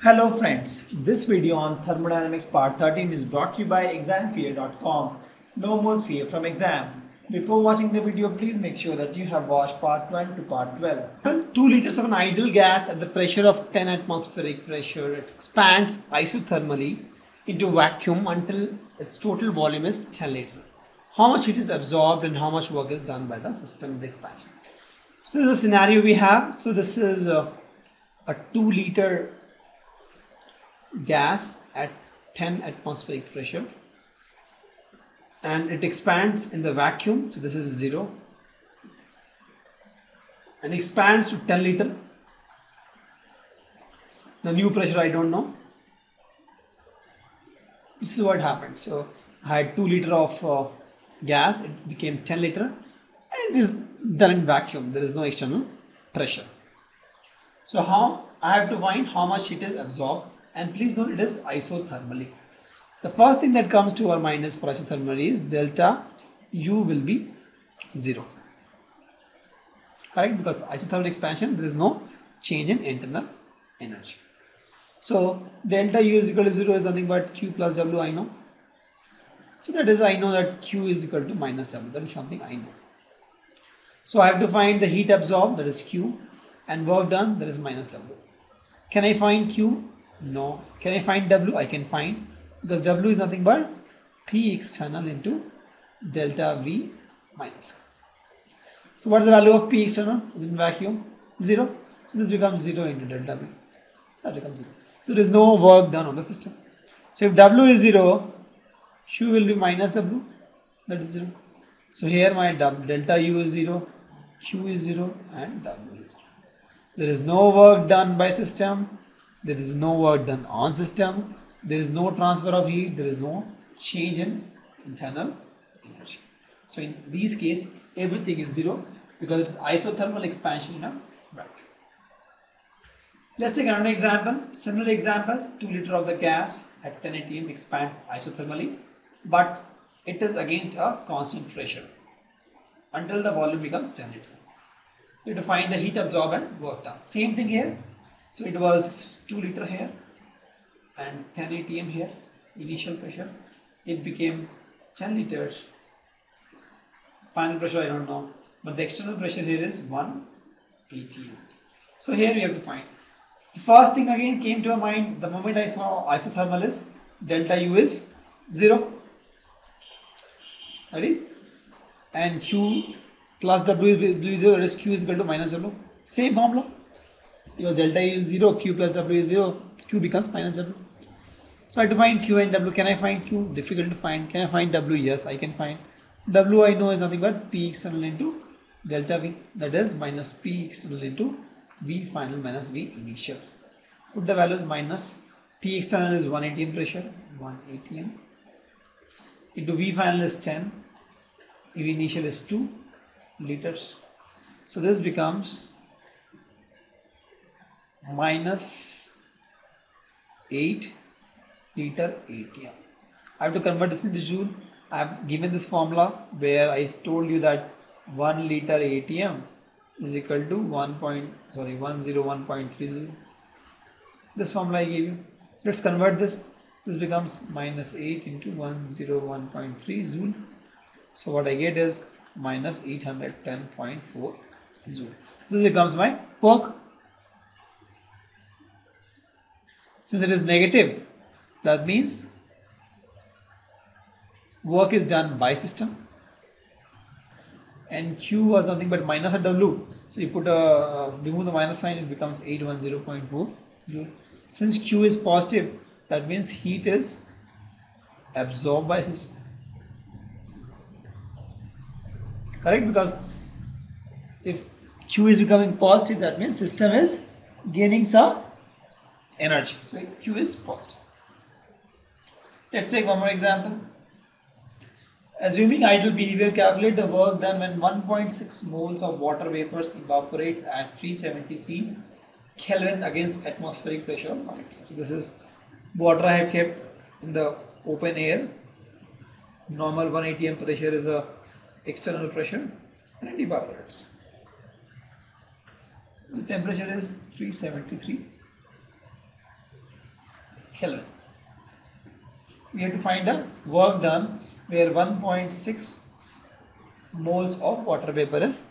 Hello friends, this video on Thermodynamics part 13 is brought to you by examfear.com. No more fear from exam. Before watching the video, please make sure that you have watched part 1 to part 12. Well, 2 liters of an ideal gas at the pressure of 10 atmospheric pressure, it expands isothermally into vacuum until its total volume is 10 liters. How much heat is absorbed and how much work is done by the system with expansion. So this is a scenario we have. So this is a 2 liter gas at 10 atmospheric pressure and it expands in the vacuum, so this is 0, and expands to 10 liter. The new pressure I don't know. This is what happened. So I had 2 liter of gas, it became 10 liter, and it is done in vacuum. There is no external pressure. So how I have to find how much heat is absorbed, and please note it is isothermally. The first thing that comes to our mind is for isothermally is delta U will be 0. Correct? Because isothermal expansion there is no change in internal energy. So delta U is equal to 0 is nothing but Q plus W I know. So that is I know that Q is equal to minus W. That is something I know. So I have to find the heat absorbed, that is Q, and work done, that is minus W. Can I find Q? No. Can I find W? I can find, because W is nothing but P external into delta V minus. So what is the value of P external in vacuum? 0. So this becomes 0 into delta V. That becomes 0. So there is no work done on the system. So if W is 0, Q will be minus W. That is 0. So here my delta U is 0, Q is 0 and W is 0. There is no work done by system. There is no work done on system. There is no transfer of heat. There is no change in internal energy. So in these cases, everything is 0 because it's isothermal expansion in a vacuum. Let's take another example. Similar examples, 2 liter of the gas at 10 atm expands isothermally, but it is against a constant pressure until the volume becomes 10 liter. You have to find the heat absorbed and work done. Same thing here. So it was 2 liter here and 10 atm here, initial pressure. It became 10 liters. Final pressure I don't know, but the external pressure here is 1 atm. So here we have to find. The first thing again came to our mind the moment I saw isothermal is delta U is 0. That is, and Q plus W is 0, that is Q is equal to minus W. Same formula. Because delta U is 0, Q plus W is 0, Q becomes minus W. So I have to find Q and W. Can I find Q? Difficult to find. Can I find W? Yes, I can find. W I know is nothing but P external into delta V. That is minus P external into V final minus V initial. Put the values minus P external is 1 atm pressure, 1 atm into V final is 10, V initial is 2 liters. So this becomes minus 8 liter atm. I have to convert this into joule. I have given this formula where I told you that 1 liter atm is equal to 101.30. This formula I gave you. So let's convert this. This becomes minus 8 into 101.3 joule. So what I get is minus 810.4 joule. This becomes my work. Since it is negative, that means work is done by system, and Q was nothing but minus of W. So you put remove the minus sign, it becomes 810.4 joule. Since Q is positive, that means heat is absorbed by system. Correct? Because if Q is becoming positive, that means system is gaining some energy. So Q is positive. Let's take one more example. Assuming ideal behavior, calculate the work done when 1.6 moles of water vapors evaporates at 373 Kelvin against atmospheric pressure of 1 atm. So this is water I have kept in the open air. Normal 1 atm pressure is the external pressure and it evaporates. The temperature is 373 Kelvin. We have to find the work done where 1.6 moles of water vapor is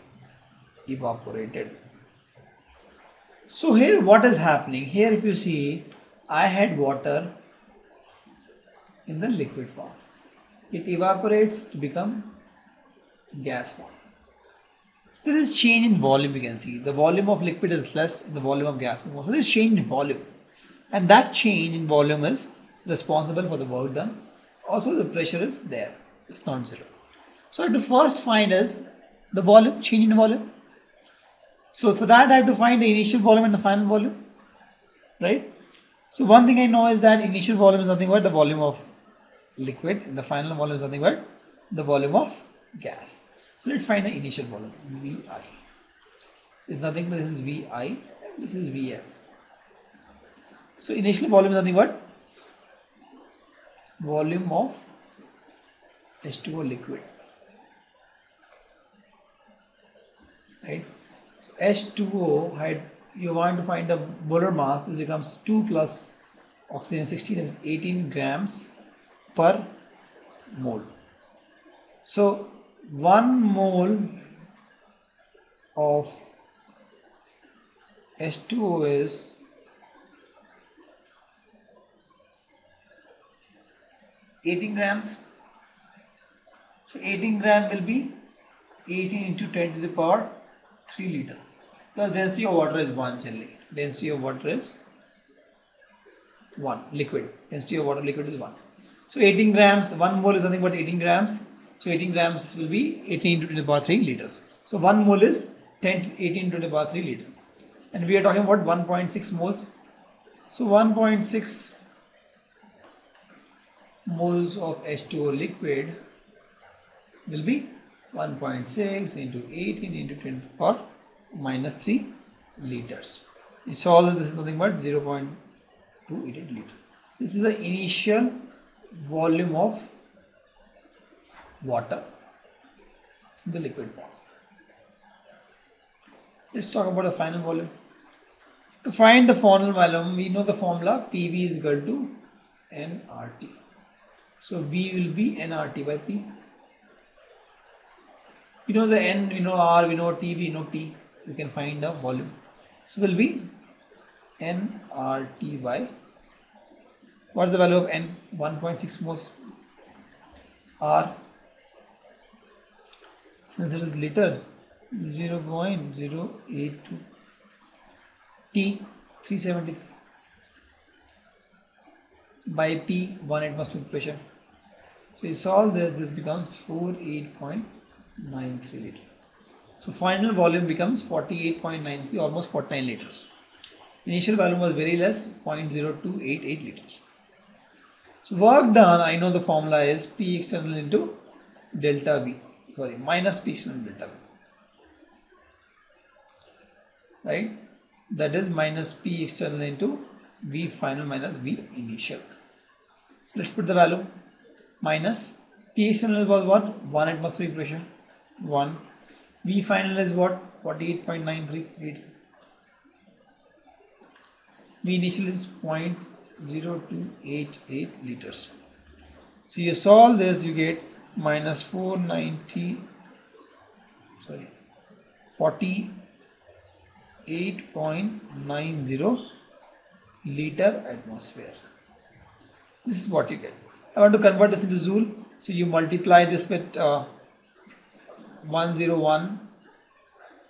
evaporated. So here what is happening? Here if you see, I had water in the liquid form. It evaporates to become gas form. There is change in volume, you can see. The volume of liquid is less than the volume of gas. So there is change in volume. And that change in volume is responsible for the work done. Also the pressure is there. It's not zero. So I have to first find is the volume, change in volume. So for that I have to find the initial volume and the final volume. Right? So one thing I know is that initial volume is nothing but the volume of liquid and the final volume is nothing but the volume of gas. So let's find the initial volume, VI. It's nothing but this is VI and this is VF. So initial volume is nothing but volume of H2O liquid. Right? So H2O had, you want to find the molar mass, this becomes 2 plus oxygen 16, that is 18 grams per mole. So 1 mole of H2O is 18 grams. So 18 gram will be 18 into 10 to the power 3 liter. Plus density of water is 1 generally. Density of water is 1. Liquid. Density of water liquid is 1. So 18 grams, 1 mole is nothing but 18 grams. So 18 grams will be 18 to 10 to the power 3 liters. So 1 mole is 10 to 18 to the power 3 liter. And we are talking about 1.6 moles. So 1.6 moles of H2O liquid will be 1.6 into 18 into 10 to the power minus 3 liters. You saw that this is nothing but 0.288 liter. This is the initial volume of water in the liquid form. Let's talk about the final volume. To find the final volume, we know the formula PV is equal to nRT. So V will be nRT by P. We know the N, we know R, we know T, we know P. We can find the volume. So will be nRT by, what is the value of N? 1.6 moles. R, since it is liter, 0.082. T, 373. By P, 1 atmospheric pressure. So you solve this, this becomes 48.93 liter. So final volume becomes 48.93, almost 49 liters. Initial volume was very less, 0.0288 liters. So work done, I know the formula is P external into delta V. Sorry, minus P external delta V. Right? That is minus P external into V final minus V initial. So let's put the value. Minus P external was what? 1 atmospheric pressure. 1. V final is what? 48.93 liter. V initial is 0.0288 liters. So you solve this, you get minus 48.90 liter atmosphere. This is what you get. I want to convert this into joule. So you multiply this with 101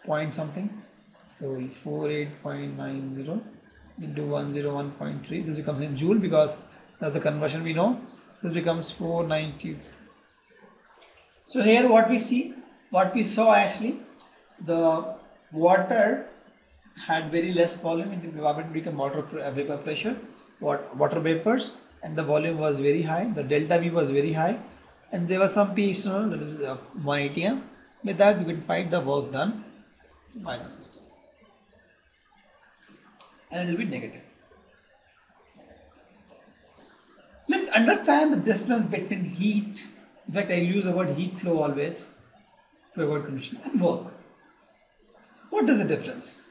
point something. So 48.90 into 101.3. This becomes in joule because that's the conversion we know. This becomes 490. So here what we saw actually, the water had very less volume, it evaporated become water vapor pressure, water vapors, and the volume was very high, the delta V was very high, and there was some P external, that is 1 atm. With that we can find the work done by the system, and it will be negative. Let's understand the difference between heat, in fact I use the word heat flow always to avoid confusion, and work. What is the difference?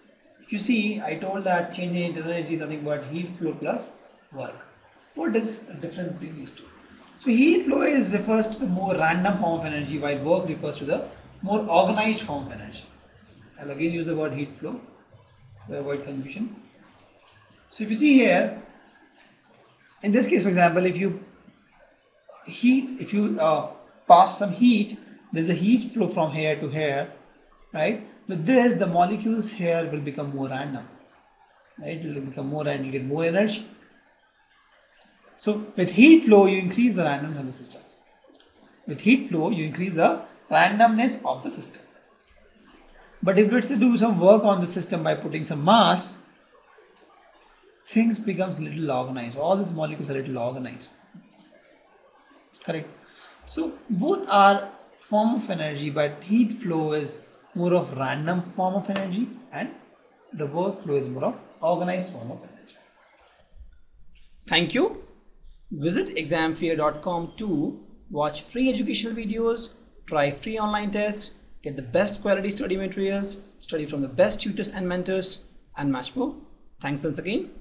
If you see, I told that change in internal energy is nothing but heat flow plus work. What is the difference between these two? So heat flow refers to the more random form of energy, while work refers to the more organized form of energy. I'll again use the word heat flow to avoid confusion. So if you see here, in this case, for example, if you pass some heat, there's a heat flow from here to here, right? With this, the molecules here will become more random, right? It will become more and you get more energy. So with heat flow, you increase the randomness of the system. With heat flow, you increase the randomness of the system. But if let's say do some work on the system by putting some mass, things becomes little organized. All these molecules are little organized. Correct. So both are form of energy, but heat flow is more of random form of energy and the workflow is more of organized form of energy. Thank you. Visit examfear.com to watch free educational videos, try free online tests, get the best quality study materials, study from the best tutors and mentors, and much more. Thanks once again.